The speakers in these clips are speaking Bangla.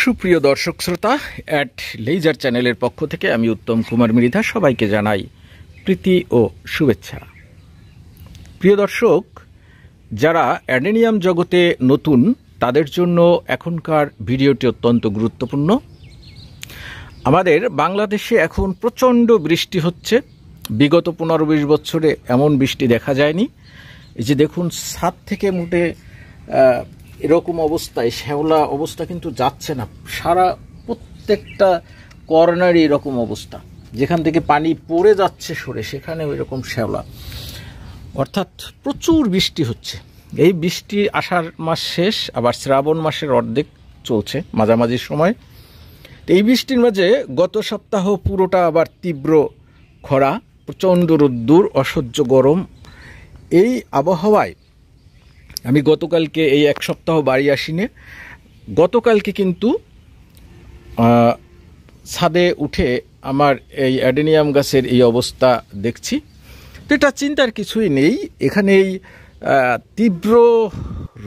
সুপ্রিয় দর্শক শ্রোতা, অ্যাট লেজার চ্যানেলের পক্ষ থেকে আমি উত্তম কুমার মৃধা সবাইকে জানাই প্রীতি ও শুভেচ্ছা। প্রিয় দর্শক, যারা অ্যাডেনিয়াম জগতে নতুন তাদের জন্য এখনকার ভিডিওটি অত্যন্ত গুরুত্বপূর্ণ। আমাদের বাংলাদেশে এখন প্রচণ্ড বৃষ্টি হচ্ছে। বিগত 15-20 বছরে এমন বৃষ্টি দেখা যায়নি। এই যে দেখুন, ছাদ থেকে মোটে এরকম অবস্থায় শ্যাওলা অবস্থা কিন্তু যাচ্ছে না। সারা প্রত্যেকটা কর্নারই এরকম অবস্থা, যেখান থেকে পানি পড়ে যাচ্ছে সরে সেখানে ওই রকম শ্যাওলা, অর্থাৎ প্রচুর বৃষ্টি হচ্ছে। এই বৃষ্টি আষাঢ় মাস শেষ, আবার শ্রাবণ মাসের অর্ধেক চলছে, মাঝামাঝি সময়। এই বৃষ্টির মাঝে গত সপ্তাহ পুরোটা আবার তীব্র খরা, প্রচণ্ড রোদ্দুর, অসহ্য গরম। এই আবহাওয়ায় আমি গতকালকে এই এক সপ্তাহ বাড়ি আসিনি। গতকালকে কিন্তু ছাদে উঠে আমার এই অ্যাডেনিয়াম গাছের এই অবস্থা দেখছি। তো এটা চিন্তার কিছুই নেই। এখানে এই তীব্র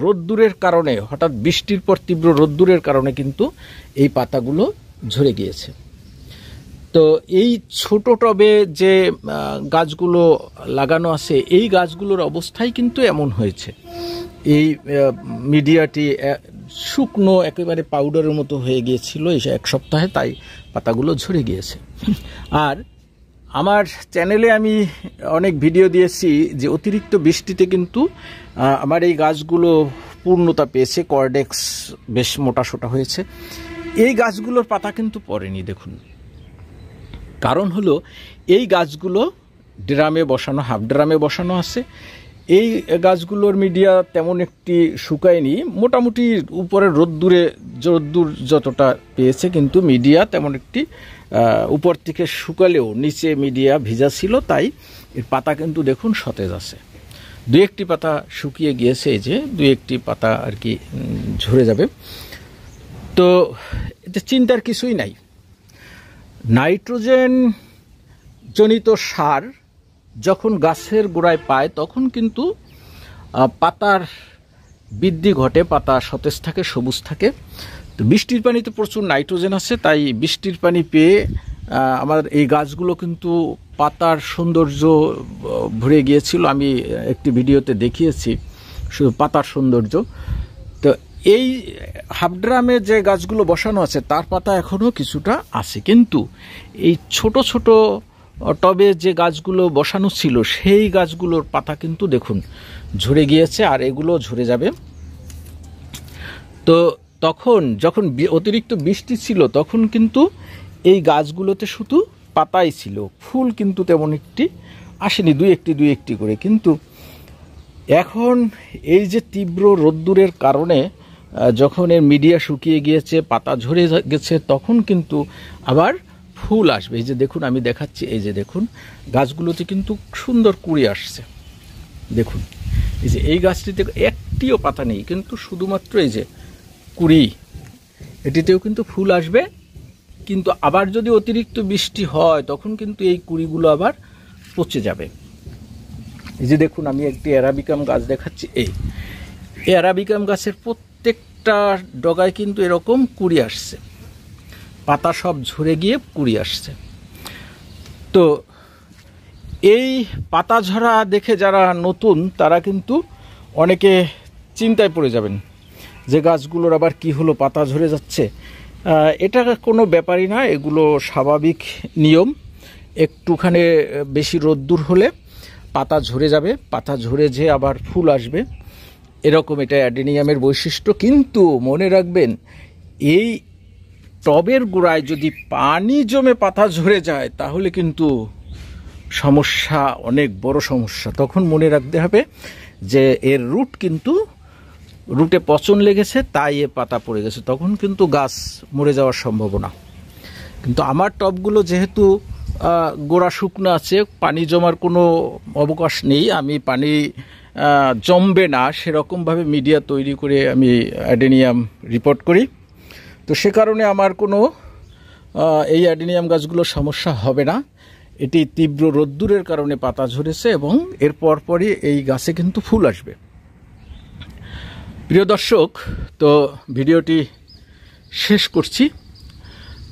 রোদ্দুরের কারণে, হঠাৎ বৃষ্টির পর তীব্র রোদ্দুরের কারণে কিন্তু এই পাতাগুলো ঝরে গিয়েছে। তো এই ছোট টবে যে গাছগুলো লাগানো আছে, এই গাছগুলোর অবস্থাই কিন্তু এমন হয়েছে। এই মিডিয়াটি শুকনো একেবারে পাউডারের মতো হয়ে গিয়েছিল এই এক সপ্তাহে, তাই পাতাগুলো ঝরে গিয়েছে। আর আমার চ্যানেলে আমি অনেক ভিডিও দিয়েছি যে অতিরিক্ত বৃষ্টিতে কিন্তু আমার এই গাছগুলো পূর্ণতা পেয়েছে, কর্ডেক্স বেশ মোটাসোটা হয়েছে। এই গাছগুলোর পাতা কিন্তু পড়েনি। দেখুন, কারণ হলো এই গাছগুলো ড্রামে বসানো, হাফ ড্রামে বসানো আছে। এই গাছগুলোর মিডিয়া তেমন একটি শুকায়নি, মোটামুটি উপরের রোদ্দুর যতটা পেয়েছে, কিন্তু মিডিয়া তেমন একটি উপর থেকে শুকালেও নিচে মিডিয়া ভিজা ছিল, তাই এর পাতা কিন্তু দেখুন সতেজ আছে। দু একটি পাতা শুকিয়ে গিয়েছে, এই যে দু একটি পাতা আর কি ঝরে যাবে। তো এতে চিন্তার কিছুই নাই। নাইট্রোজেন জনিত সার যখন গাছের গোড়ায় পায় তখন কিন্তু পাতার বৃদ্ধি ঘটে, পাতা সতেজ থাকে, সবুজ থাকে। তো বৃষ্টির পানিতে প্রচুর নাইট্রোজেন আছে, তাই বৃষ্টির পানি পেয়ে আমার এই গাছগুলো কিন্তু পাতার সৌন্দর্য ভরে গিয়েছিল। আমি একটি ভিডিওতে দেখিয়েছি শুধু পাতার সৌন্দর্য। তো এই হাফ ড্রামে যে গাছগুলো বসানো আছে তার পাতা এখনও কিছুটা আছে, কিন্তু এই ছোট ছোট টবে যে গাছগুলো বসানো ছিল সেই গাছগুলোর পাতা কিন্তু দেখুন ঝরে গিয়েছে, আর এগুলো ঝরে যাবে। তো তখন যখন অতিরিক্ত বৃষ্টি ছিল তখন কিন্তু এই গাছগুলোতে শুধু পাতাই ছিল, ফুল কিন্তু তেমন একটি আসেনি, দুই একটি করে। কিন্তু এখন এই যে তীব্র রোদ্দুরের কারণে যখন এর মিডিয়া শুকিয়ে গিয়েছে, পাতা ঝরে গেছে, তখন কিন্তু আবার ফুল আসবে। এই যে দেখুন, আমি দেখাচ্ছি, এই যে দেখুন গাছগুলোতে কিন্তু সুন্দর কুড়ি আসছে। দেখুন, এই যে এই গাছটিতে একটিও পাতা নেই, কিন্তু শুধুমাত্র এই যে কুড়ি, এটিতেও কিন্তু ফুল আসবে। কিন্তু আবার যদি অতিরিক্ত বৃষ্টি হয় তখন কিন্তু এই কুড়িগুলো আবার পচে যাবে। এই যে দেখুন, আমি একটি অ্যারাবিকাম গাছ দেখাচ্ছি। এই অ্যারাবিকাম গাছের প্রত্যেকটা ডগায় কিন্তু এরকম কুড়ি আসছে, পাতা সব ঝরে গিয়ে কুড়ি আসছে। তো এই পাতা ঝরা দেখে যারা নতুন তারা কিন্তু অনেকে চিন্তায় পড়ে যাবেন যে গাছগুলোর আবার কি হলো, পাতা ঝরে যাচ্ছে। এটা কোনো ব্যাপারই না, এগুলো স্বাভাবিক নিয়ম। একটুখানি বেশি রোদ্দুর হলে পাতা ঝরে যাবে, পাতা ঝরে যেয়ে আবার ফুল আসবে, এরকম এটা অ্যাডেনিয়ামের বৈশিষ্ট্য। কিন্তু মনে রাখবেন, এই টবের গোড়ায় যদি পানি জমে পাতা ঝরে যায় তাহলে কিন্তু সমস্যা, অনেক বড় সমস্যা। তখন মনে রাখতে হবে যে এর রুটে পচন লেগেছে, তাই এ পাতা পড়ে গেছে, তখন কিন্তু গাছ মরে যাওয়ার সম্ভাবনা। কিন্তু আমার টবগুলো যেহেতু গোড়া শুকনো আছে, পানি জমার কোনো অবকাশ নেই, আমি পানি জমবে না সেরকমভাবে মিডিয়া তৈরি করে আমি অ্যাডেনিয়াম রিপোর্ট করি। তো সে কারণে আমার কোনো এই অ্যাডেনিয়াম গাছগুলো সমস্যা হবে না। এটি তীব্র রোদ্দুরের কারণে পাতা ঝরেছে এবং এর পরপরই এই গাছে কিন্তু ফুল আসবে। প্রিয় দর্শক, তো ভিডিওটি শেষ করছি।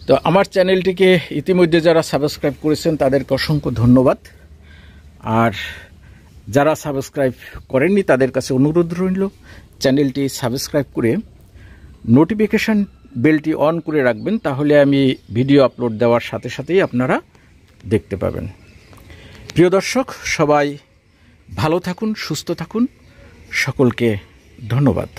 তো আমার চ্যানেলটিকে ইতিমধ্যে যারা সাবস্ক্রাইব করেছেন তাদেরকে অসংখ্য ধন্যবাদ। আর যারা সাবস্ক্রাইব করেননি তাদের কাছে অনুরোধ রইল চ্যানেলটি সাবস্ক্রাইব করে নোটিফিকেশান বেলটি অন করে রাখবেন, তাহলে আমি ভিডিও আপলোড দেওয়ার সাথে সাথেই আপনারা দেখতে পাবেন। প্রিয় দর্শক, সবাই ভালো থাকুন, সুস্থ থাকুন, সকলকে ধন্যবাদ।